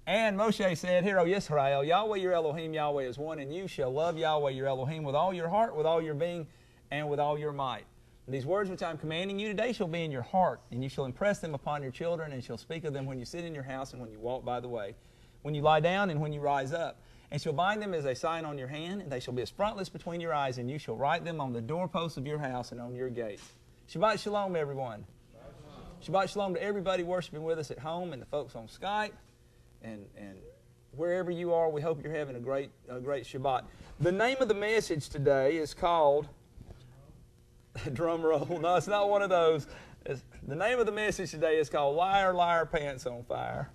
And Moshe said, Hear, O Yisrael, Yahweh your Elohim, Yahweh is one, and you shall love Yahweh your Elohim with all your heart, with all your being, and with all your might. And these words which I am commanding you today shall be in your heart, and you shall impress them upon your children, and shall speak of them when you sit in your house and when you walk by the way, when you lie down and when you rise up. And shall bind them as a sign on your hand, and they shall be as frontlets between your eyes, and you shall write them on the doorposts of your house and on your gates. Shabbat Shalom, everyone. Shabbat Shalom to everybody worshiping with us at home and the folks on Skype. And wherever you are, we hope you're having a great Shabbat. The name of the message today is called, drum roll, no, it's not one of those. The name of the message today is called Liar, Liar, Pants on Fire.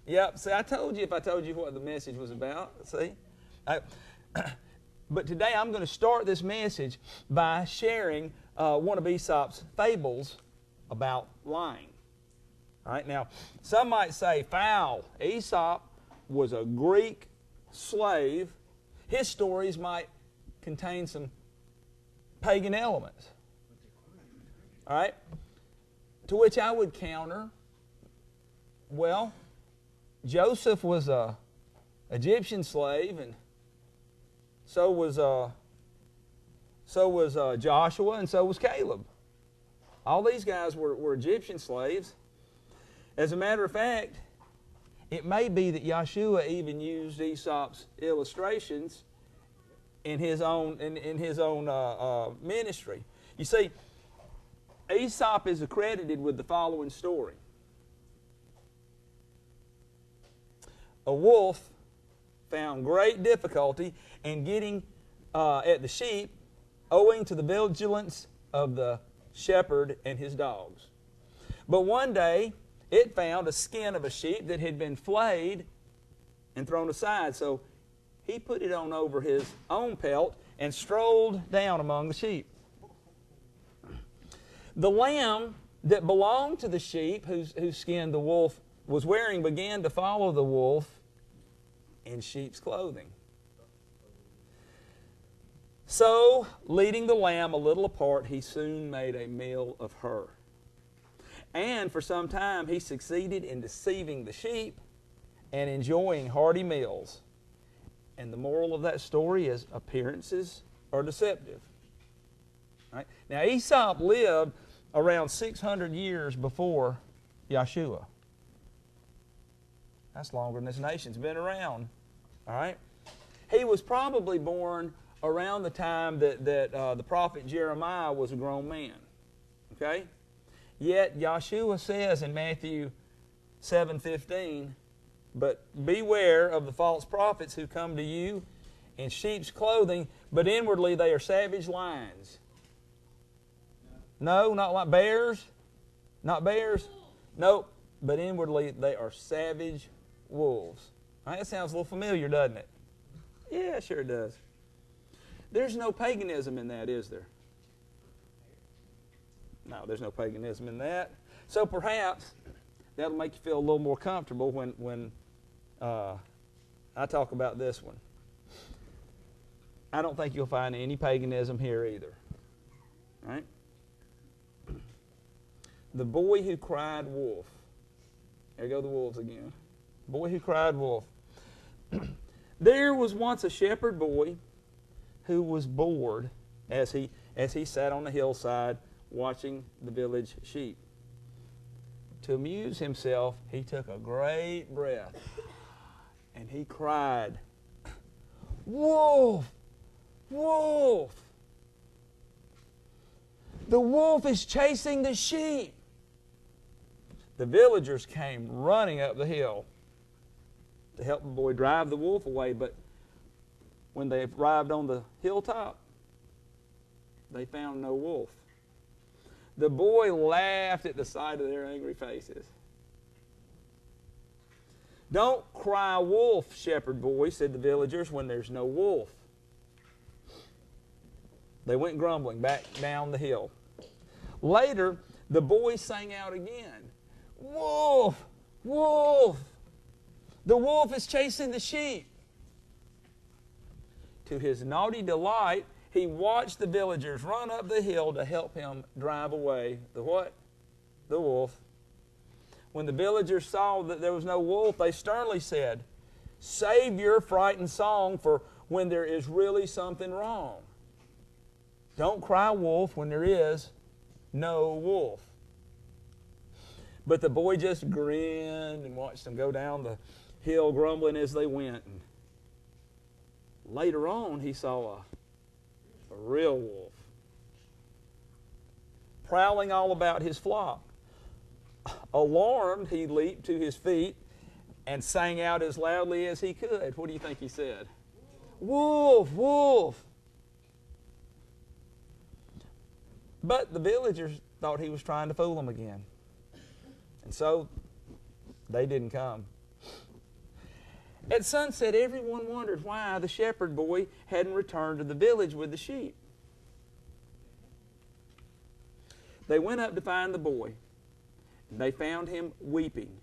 Yep, see, I told you if I told you what the message was about, see? But today I'm going to start this message by sharing one of Aesop's fables about lying. All right, now, some might say, foul. Aesop was a Greek slave. His stories might contain some pagan elements. All right? To which I would counter, well, Joseph was an Egyptian slave, and so was Joshua, and so was Caleb. All these guys were Egyptian slaves. As a matter of fact, it may be that Yahshua even used Aesop's illustrations in his own ministry. You see, Aesop is accredited with the following story. A wolf found great difficulty in getting at the sheep owing to the vigilance of the shepherd and his dogs. But one day, it found a skin of a sheep that had been flayed and thrown aside. So he put it on over his own pelt and strolled down among the sheep. The lamb that belonged to the sheep whose skin the wolf was wearing began to follow the wolf in sheep's clothing. So, leading the lamb a little apart, he soon made a meal of her. And for some time, he succeeded in deceiving the sheep and enjoying hearty meals. And the moral of that story is appearances are deceptive. Right? Now, Aesop lived around 600 years before Yahshua. That's longer than this nation's been around. All right? He was probably born around the time that the prophet Jeremiah was a grown man. Okay? Yet Yahshua says in Matthew 7:15, but beware of the false prophets who come to you in sheep's clothing, but inwardly they are savage lions. No, not like bears. Not bears. Nope. But inwardly they are savage wolves. All right, that sounds a little familiar, doesn't it? Yeah, sure it does. There's no paganism in that, is there? No, there's no paganism in that. So perhaps that'll make you feel a little more comfortable when I talk about this one. I don't think you'll find any paganism here either. Right? The boy who cried wolf. There go the wolves again. Boy who cried wolf. There was once a shepherd boy who was bored as he sat on the hillside watching the village sheep. To amuse himself, he took a great breath and he cried, "Wolf! Wolf! The wolf is chasing the sheep!" The villagers came running up the hill to help the boy drive the wolf away, but when they arrived on the hilltop, they found no wolf. The boy laughed at the sight of their angry faces. "Don't cry wolf, shepherd boy," said the villagers, "when there's no wolf." They went grumbling back down the hill. Later, the boy sang out again, "Wolf! Wolf! The wolf is chasing the sheep." To his naughty delight, he watched the villagers run up the hill to help him drive away the what? The wolf. when the villagers saw that there was no wolf, they sternly said, "Save your frightened song for when there is really something wrong. Don't cry wolf when there is no wolf." But the boy just grinned and watched them go down the hill grumbling as they went. And later on, he saw a real wolf prowling all about his flock. Alarmed, he leaped to his feet and sang out as loudly as he could. What do you think he said? "Wolf, wolf!" But the villagers thought he was trying to fool them again. And so they didn't come. At sunset, everyone wondered why the shepherd boy hadn't returned to the village with the sheep. They went up to find the boy. They found him weeping.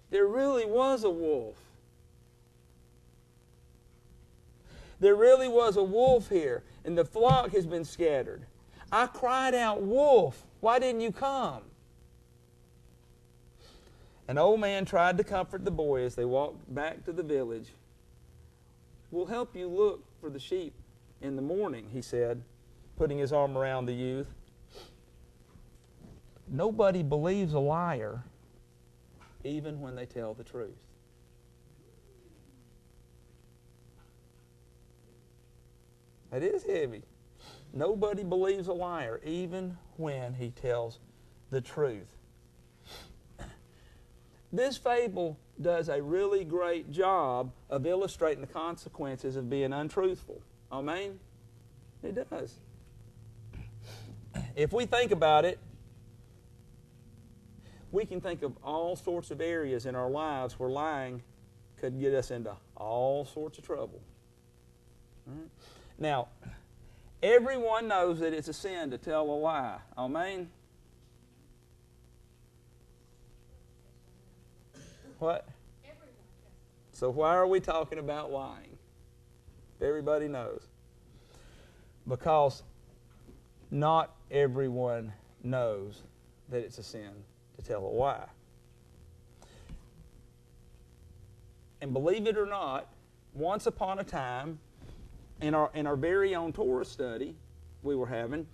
There really was a wolf. There really was a wolf here, and the flock has been scattered. I cried out, "Wolf, why didn't you come?" An old man tried to comfort the boy as they walked back to the village. "We'll help you look for the sheep in the morning," he said, putting his arm around the youth. Nobody believes a liar, even when they tell the truth. It is heavy. Nobody believes a liar, even when he tells the truth. This fable does a really great job of illustrating the consequences of being untruthful. Amen? It does. If we think about it, we can think of all sorts of areas in our lives where lying could get us into all sorts of trouble. Right? Now, everyone knows that it's a sin to tell a lie. Amen? What? So why are we talking about lying? Everybody knows. Because not everyone knows that it's a sin to tell a lie. And believe it or not, once upon a time, in our very own Torah study we were having,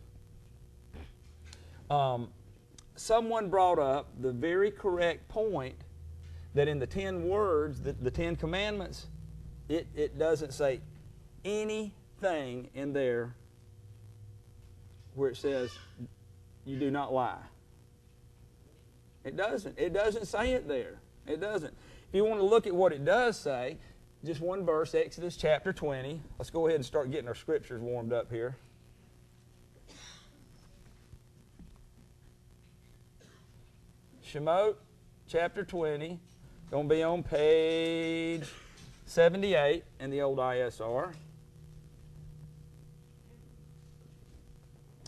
someone brought up the very correct point that in the 10 words, the 10 commandments, it doesn't say anything in there where it says you do not lie. It doesn't. It doesn't say it there. It doesn't. If you want to look at what it does say, just one verse, Exodus chapter 20. Let's go ahead and start getting our scriptures warmed up here. Shemot chapter 20. Going to be on page 78 in the old ISR.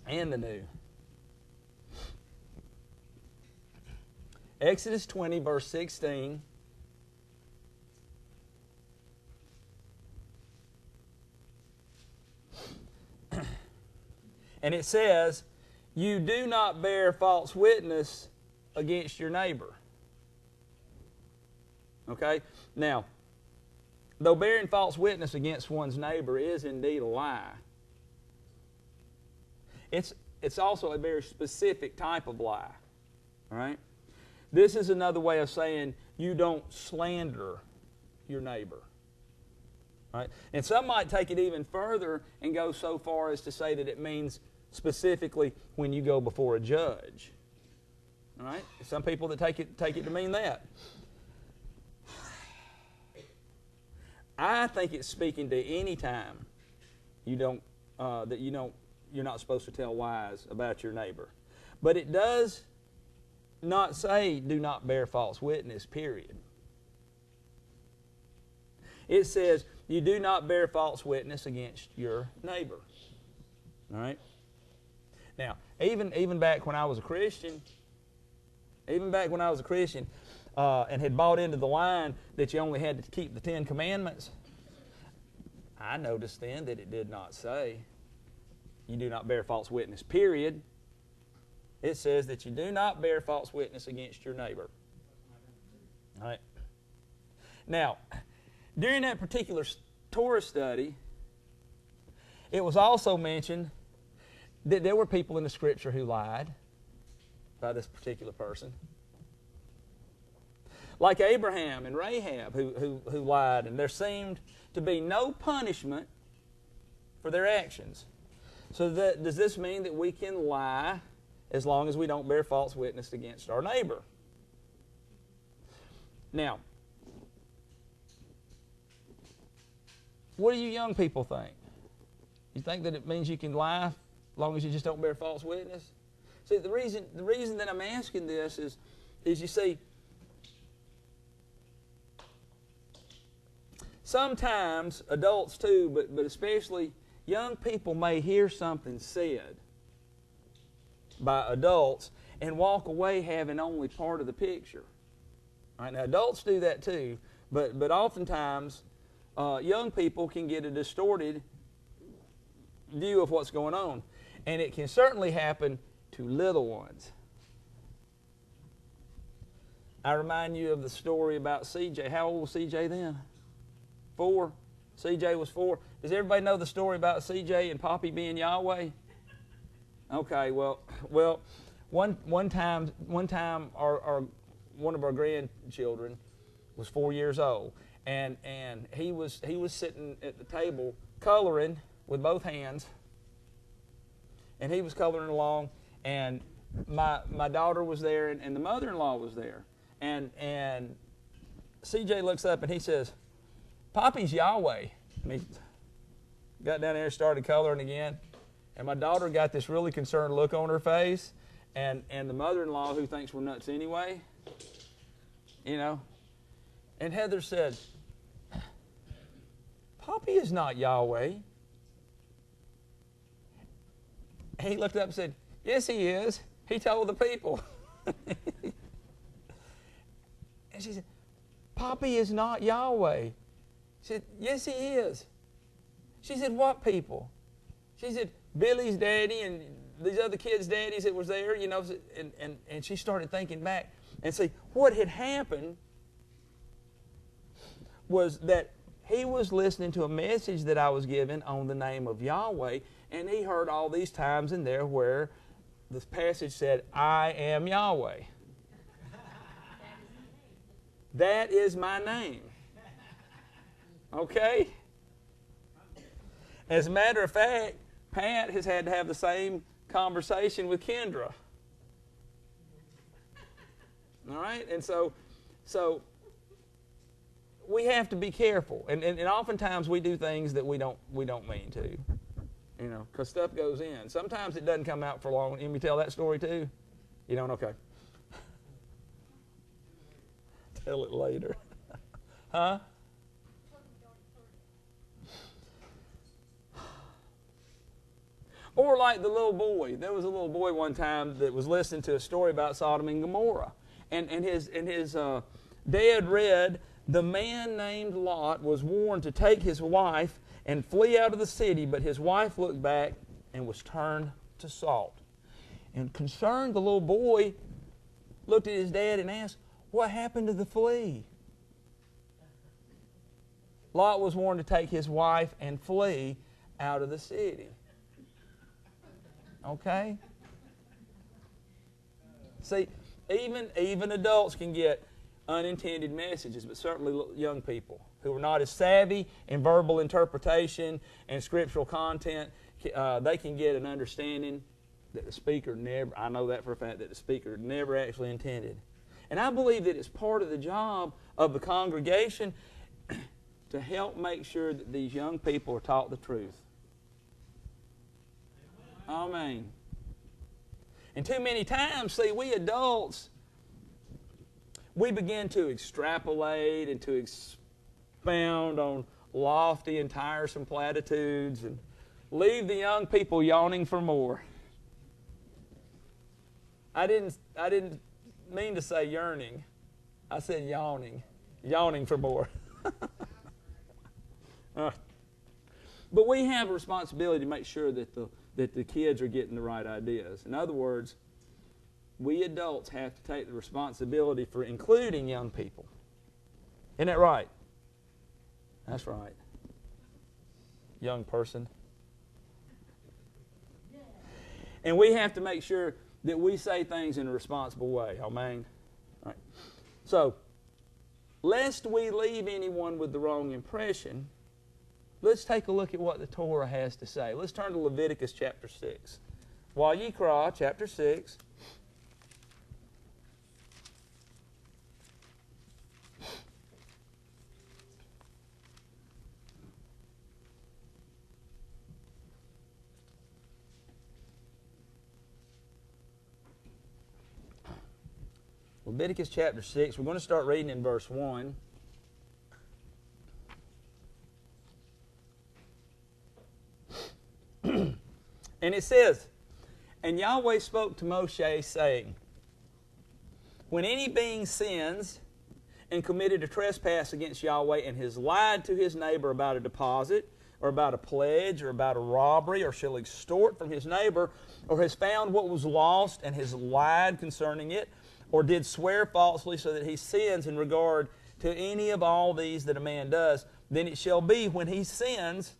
And the new. Exodus 20, verse 16. And it says, "You do not bear false witness against your neighbor." Okay? Now, though bearing false witness against one's neighbor is indeed a lie, it's also a very specific type of lie. All right? This is another way of saying you don't slander your neighbor. Right? And some might take it even further and go so far as to say that it means specifically when you go before a judge. All right? Some people that take it to mean that. I think it's speaking to any time you're not supposed to tell lies about your neighbor. But it does not say do not bear false witness, period. It says you do not bear false witness against your neighbor. All right? Now, even back when I was a Christian, and had bought into the line that you only had to keep the 10 commandments, I noticed then that it did not say you do not bear false witness, period. It says that you do not bear false witness against your neighbor. All right. Now, during that particular Torah study, it was also mentioned that there were people in the Scripture who lied by this particular person. Like Abraham and Rahab who lied, and there seemed to be no punishment for their actions. So does this mean that we can lie as long as we don't bear false witness against our neighbor? Now, what do you young people think? You think that it means you can lie as long as you just don't bear false witness? See, the reason that I'm asking this is you see, sometimes adults too, but especially young people may hear something said by adults and walk away having only part of the picture. All right, now adults do that too, but oftentimes young people can get a distorted view of what's going on. And it can certainly happen to little ones. I remind you of the story about CJ. How old was CJ then? 4. CJ was 4. Does everybody know the story about CJ and Poppy being Yahweh? Okay, well, one time, one of our grandchildren was 4 years old, and he was sitting at the table coloring with both hands, and he was coloring along, and my daughter was there, and the mother-in-law was there, and CJ looks up and he says, "Poppy's Yahweh." And he got down there and started coloring again, and my daughter got this really concerned look on her face, and the mother-in-law, who thinks we're nuts anyway, you know, and Heather said, "Poppy is not Yahweh." And he looked up and said, "Yes, he is. He told the people." And she said, "Poppy is not Yahweh." She said, "Yes, he is." She said, "What people?" She said, "Billy's daddy and these other kids' daddies that was there, you know." And she started thinking back and see what had happened was that he was listening to a message that I was giving on the name of Yahweh, and he heard all these times in there where the passage said, "I am Yahweh." That is my name. Okay? As a matter of fact, Pat has had to have the same conversation with Kendra. All right? And so we have to be careful. And oftentimes we do things that we don't mean to. You know, because stuff goes in. Sometimes it doesn't come out for long. Let me tell that story too. You don't? Okay. Tell it later. Huh? Or like the little boy. There was a little boy one time that was listening to a story about Sodom and Gomorrah. And his dad read, "The man named Lot was warned to take his wife and flee out of the city, but his wife looked back and was turned to salt." And concerned, the little boy looked at his dad and asked, "What happened to the flea?" Lot was warned to take his wife and flee out of the city. Okay? See, even adults can get unintended messages, but certainly young people who are not as savvy in verbal interpretation and scriptural content, they can get an understanding that the speaker never, I know that for a fact, that the speaker never actually intended. And I believe that it's part of the job of the congregation to help make sure that these young people are taught the truth. Amen. And too many times, see, we adults, we begin to extrapolate and to expound on lofty and tiresome platitudes and leave the young people yawning for more. I didn't mean to say yearning. I said yawning. Yawning for more. But we have a responsibility to make sure that the kids are getting the right ideas. In other words, we adults have to take the responsibility for including young people Isn't that right? That's right. Young person. And we have to make sure that we say things in a responsible way. Amen. All right. So, lest we leave anyone with the wrong impression, let's take a look at what the Torah has to say. Let's turn to Leviticus chapter 6. YHWH chapter 6. Leviticus chapter 6, we're going to start reading in verse 1. And it says, "And Yahweh spoke to Moshe, saying, When any being sins and committed a trespass against Yahweh and has lied to his neighbor about a deposit, or about a pledge, or about a robbery, or shall extort from his neighbor, or has found what was lost and has lied concerning it, or did swear falsely so that he sins in regard to any of all these that a man does, then it shall be when he sins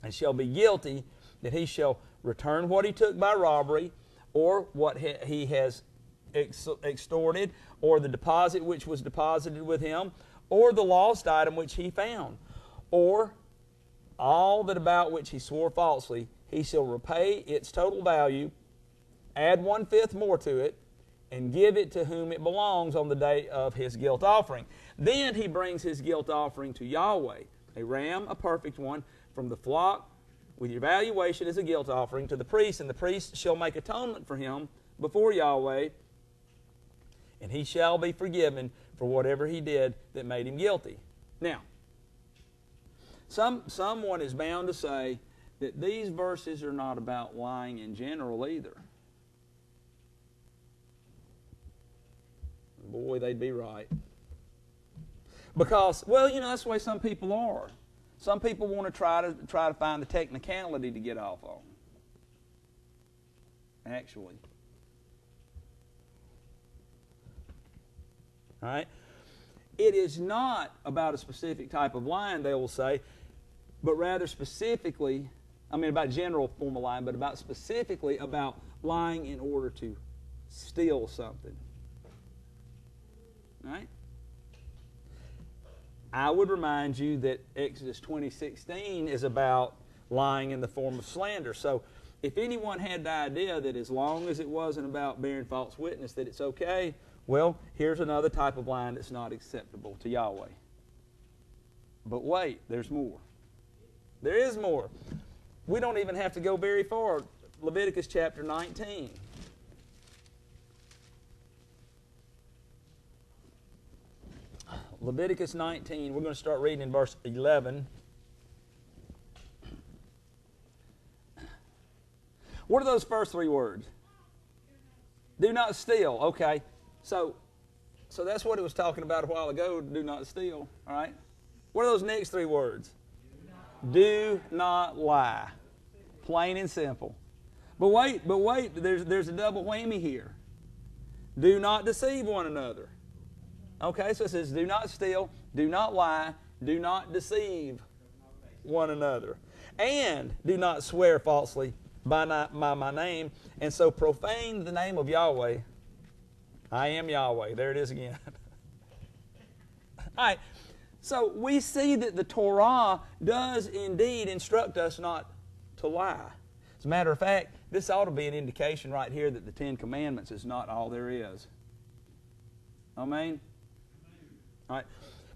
and shall be guilty that he shall return what he took by robbery, or what he has extorted, or the deposit which was deposited with him, or the lost item which he found, or all that about which he swore falsely, he shall repay its total value, add 1/5 more to it, and give it to whom it belongs on the day of his guilt offering. Then he brings his guilt offering to Yahweh, a ram, a perfect one, from the flock, with your valuation as a guilt offering to the priest, and the priest shall make atonement for him before Yahweh, and he shall be forgiven for whatever he did that made him guilty." Now, someone is bound to say that these verses are not about lying in general either. Boy, they'd be right. Because, well, that's the way some people are. Some people want to try to find the technicality to get off on. Actually. All right? It is not about a specific type of lying, they will say, but rather specifically, about general form of lying, but specifically about lying in order to steal something. Right? I would remind you that Exodus 20:16 is about lying in the form of slander. So if anyone had the idea that as long as it wasn't about bearing false witness that it's okay, well, here's another type of lying that's not acceptable to Yahweh. But wait, there's more. There is more. We don't even have to go very far. Leviticus chapter 19. Leviticus 19, we're going to start reading in verse 11. What are those first three words? Do not steal. Okay. So that's what it was talking about a while ago, do not steal. All right? What are those next three words? Do not lie. Plain and simple. But wait, there's a double whammy here. Do not deceive one another. Okay, so it says, do not steal, do not lie, do not deceive one another. And do not swear falsely by my name, and so profane the name of Yahweh. I am Yahweh. There it is again. All right, so we see that the Torah does indeed instruct us not to lie. As a matter of fact, this ought to be an indication right here that the Ten Commandments is not all there is. Amen? All right.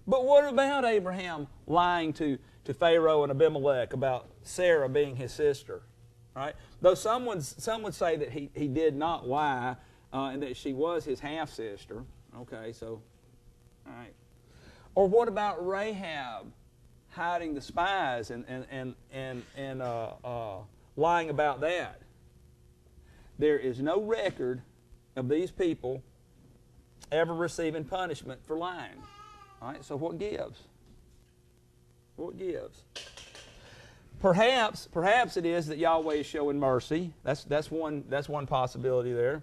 But what about Abraham lying to Pharaoh and Abimelech about Sarah being his sister? All right. Though some would say that he did not lie and that she was his half-sister. Okay, so, all right. Or what about Rahab hiding the spies and lying about that? There is no record of these people ever receiving punishment for lying. All right, so what gives? What gives? Perhaps it is that Yahweh is showing mercy. That's one possibility there.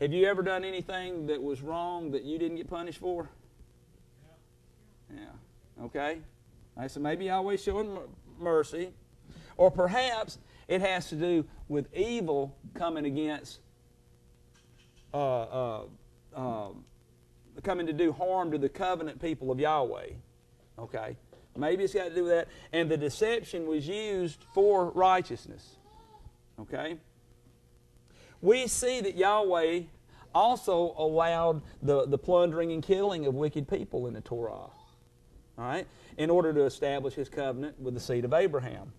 Have you ever done anything that was wrong that you didn't get punished for? Okay? All right, so maybe Yahweh's showing mercy. Or perhaps it has to do with evil coming against, coming to do harm to the covenant people of Yahweh. Okay? Maybe it's got to do with that. And the deception was used for righteousness. Okay? We see that Yahweh also allowed the plundering and killing of wicked people in the Torah. All right? In order to establish His covenant with the seed of Abraham.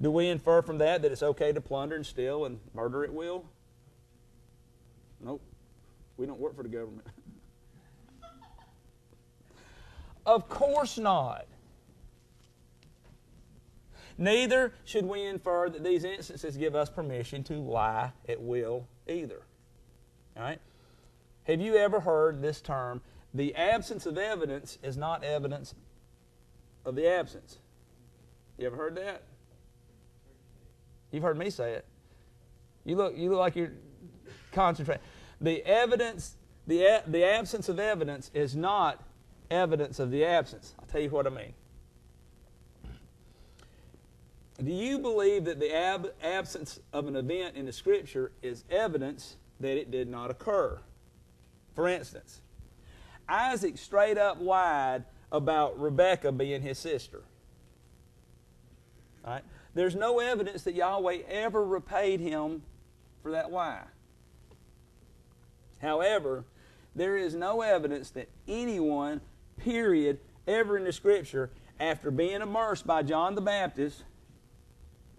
Do we infer from that it's okay to plunder and steal and murder at will? Nope. We don't work for the government. Of course not. Neither should we infer that these instances give us permission to lie at will either. All right? Have you ever heard this term, the absence of evidence is not evidence of the absence? You ever heard that? You've heard me say it. You look like you're concentrating. The evidence, the absence of evidence is not evidence of the absence. I'll tell you what I mean. Do you believe that the absence of an event in the Scripture is evidence that it did not occur? For instance, Isaac straight up lied about Rebekah being his sister. All right? There's no evidence that Yahweh ever repaid him for that lie. However, there is no evidence that anyone, period, ever in the Scripture, after being immersed by John the Baptist,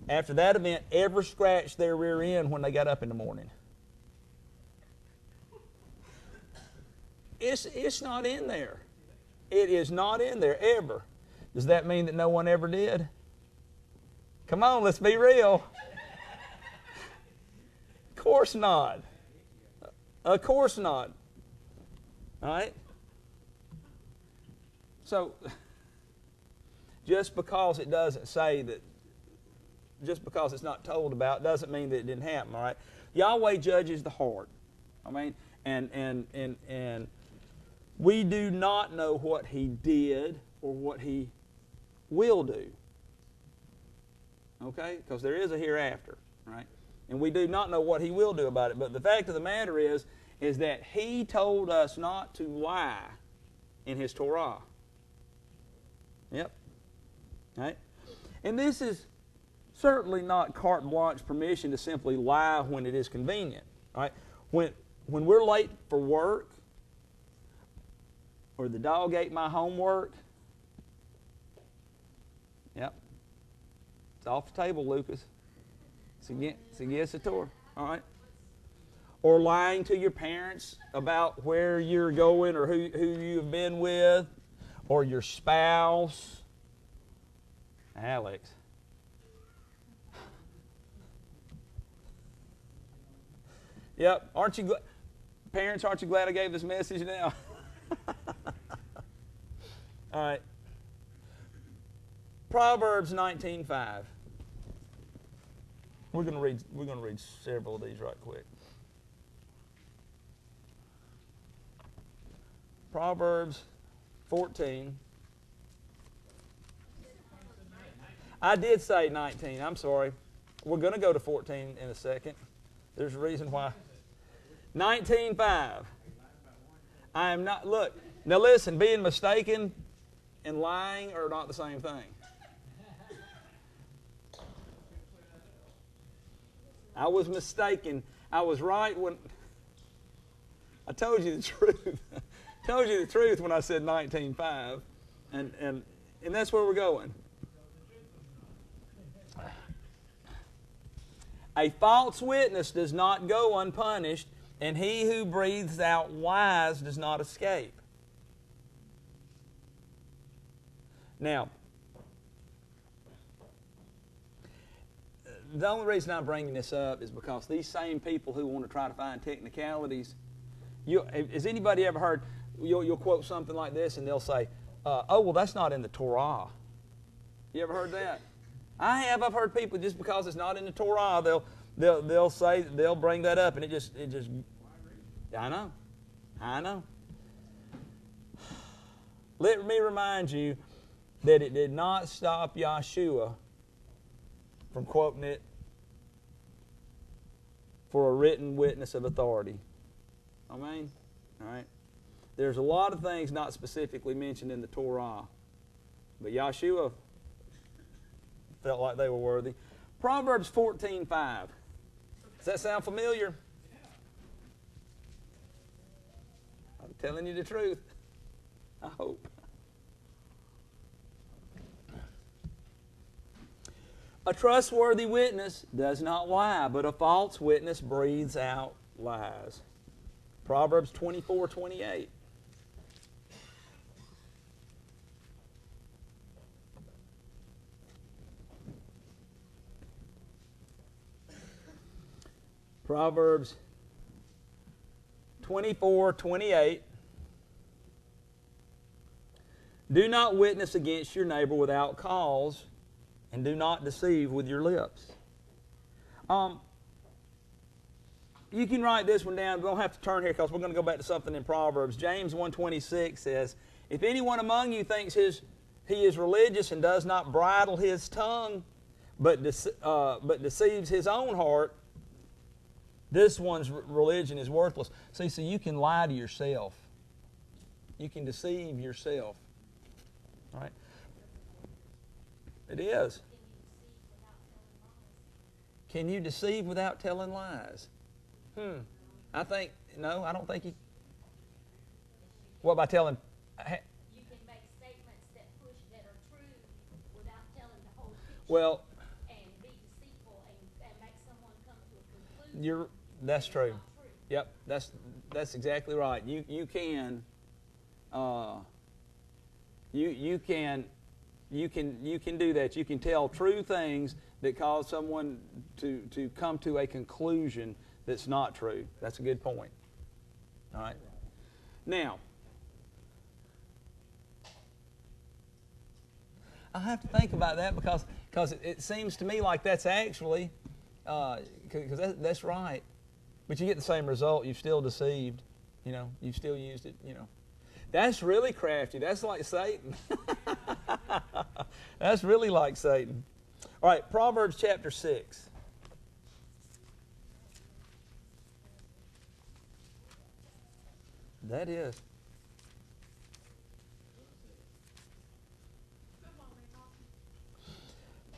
after that event, ever scratched their rear end when they got up in the morning. It's not in there. It is not in there, ever. Does that mean that no one ever did? Come on, let's be real. Of course not. Of course not. All right? So, just because it doesn't say that, just because it's not told about, doesn't mean that it didn't happen, all right? Yahweh judges the heart. I mean, and we do not know what He did or what He will do. Okay? Because there is a hereafter, right? And we do not know what He will do about it. But the fact of the matter is that He told us not to lie in His Torah. Yep. Right? And this is certainly not carte blanche permission to simply lie when it is convenient. Right? When we're late for work, or the dog ate my homework, yep. It's off the table, Lucas. It's against the Torah. All right? Or lying to your parents about where you're going or who you've been with, or your spouse. Alex. Yep. Parents, aren't you glad I gave this message now? All right. Proverbs 19:5. We're going to read several of these right quick. Proverbs 14. I did say 19. I'm sorry. We're going to go to 14 in a second. There's a reason why. 19:5. I am not, look, now listen, being mistaken and lying are not the same thing. I was mistaken. I was right when I told you the truth. I told you the truth when I said 19:5, and that's where we're going. A false witness does not go unpunished, and he who breathes out lies does not escape. Now, the only reason I'm bringing this up is because these same people who want to try to find technicalities, has anybody ever heard, you'll quote something like this and they'll say, oh, well, that's not in the Torah. You ever heard that? I have. I've heard people, just because it's not in the Torah, they'll say, they'll bring that up, and it just I know. Let me remind you that it did not stop YHWH from quoting it for a written witness of authority. Amen? All right. There's a lot of things not specifically mentioned in the Torah, but YHWH felt like they were worthy. Proverbs 14:5. Does that sound familiar? I'm telling you the truth. I hope. A trustworthy witness does not lie, but a false witness breathes out lies. Proverbs 24:28. Proverbs 24:28. Do not witness against your neighbor without cause, and do not deceive with your lips. You can write this one down. We don't have to turn here because we're going to go back to something in Proverbs. James 1:26 says, if anyone among you thinks he is religious and does not bridle his tongue, but deceives his own heart, this one's religion is worthless. See, so you can lie to yourself. You can deceive yourself. All right? It is. Can you deceive without telling lies? I think, no, I don't think you. What, by telling? You can make statements that are true without telling the whole picture. Well, and be deceitful and make someone come to a conclusion. That's true. Yep, that's exactly right. You can do that. You can tell true things that cause someone to come to a conclusion that's not true. That's a good point. All right. Now, I have to think about that because it seems to me like that's actually because that's right. But you get the same result. You've still deceived. You've still used it. That's really crafty. That's like Satan. That's really like Satan. All right, Proverbs chapter 6. That is.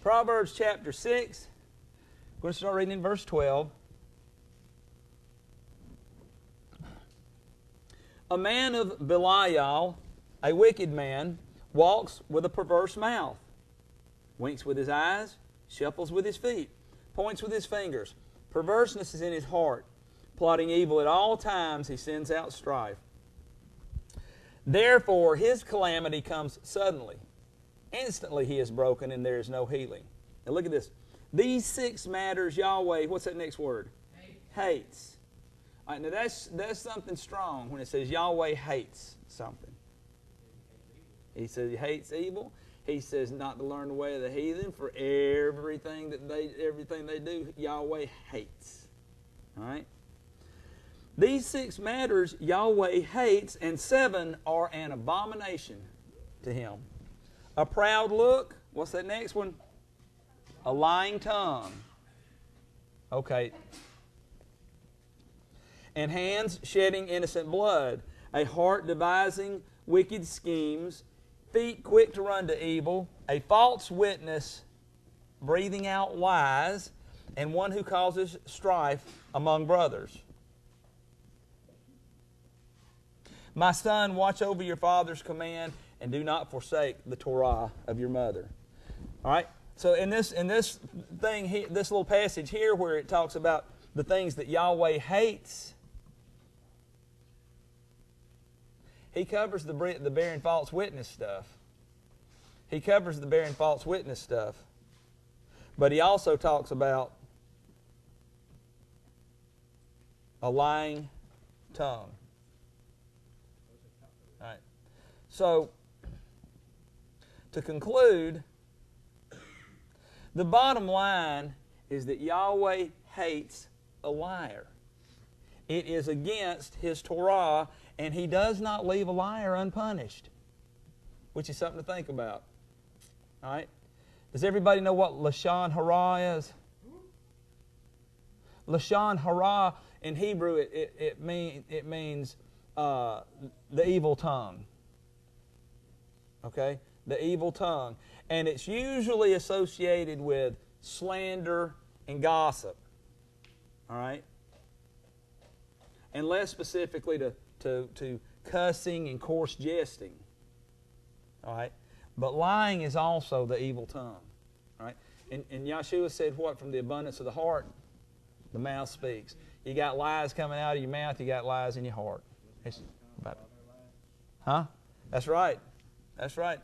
Proverbs chapter 6. We're going to start reading in verse 12. A man of Belial, a wicked man, walks with a perverse mouth, winks with his eyes, shuffles with his feet, points with his fingers. Perverseness is in his heart. Plotting evil at all times, he sends out strife. Therefore, his calamity comes suddenly. Instantly he is broken, and there is no healing. Now look at this. These 6 matters Yahweh, what's that next word? Hates. All right, now that's something strong when it says Yahweh hates something. He says he hates evil. He says not to learn the way of the heathen. For everything they do, Yahweh hates. All right. These 6 matters Yahweh hates, and 7 are an abomination to him. A proud look. What's that next one? A lying tongue. Okay. And hands shedding innocent blood. A heart devising wicked schemes. Feet quick to run to evil. A false witness breathing out lies. And one who causes strife among brothers. My son, watch over your father's command, and do not forsake the Torah of your mother. All right. So in this thing, this little passage here, where it talks about the things that Yahweh hates, he covers the bearing false witness stuff. He covers the bearing false witness stuff, but he also talks about a lying tongue. All right. So, to conclude, the bottom line is that Yahweh hates a liar. It is against His Torah, and He does not leave a liar unpunished, which is something to think about. All right? Does everybody know what Lashon Hara is? Lashon Hara in Hebrew, it means the evil tongue. Okay? The evil tongue. And it's usually associated with slander and gossip. All right? And less specifically to cussing and coarse jesting. All right? But lying is also the evil tongue. All right? And Yahshua said what? From the abundance of the heart, the mouth speaks. You got lies coming out of your mouth, you got lies in your heart. It's about, huh? That's right. That's right.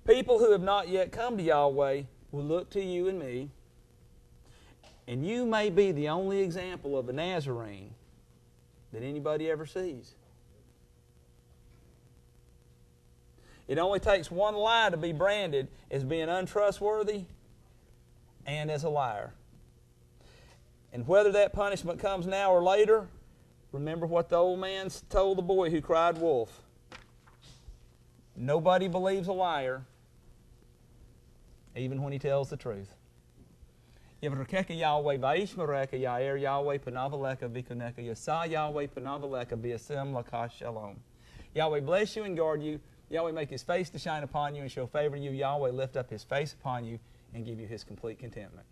People who have not yet come to Yahweh will look to you and me, and you may be the only example of a Nazarene that anybody ever sees. It only takes one lie to be branded as being untrustworthy and as a liar. And whether that punishment comes now or later, remember what the old man told the boy who cried wolf. Nobody believes a liar, even when he tells the truth. Yevrakeka Yahweh Vaishmareka Yair Yahweh Panavaleka Vikoneka Yasa Yahweh Panavaleka Biasim Lakash Shalom. Yahweh bless you and guard you. Yahweh make His face to shine upon you and show favor you. Yahweh lift up His face upon you and give you His complete contentment.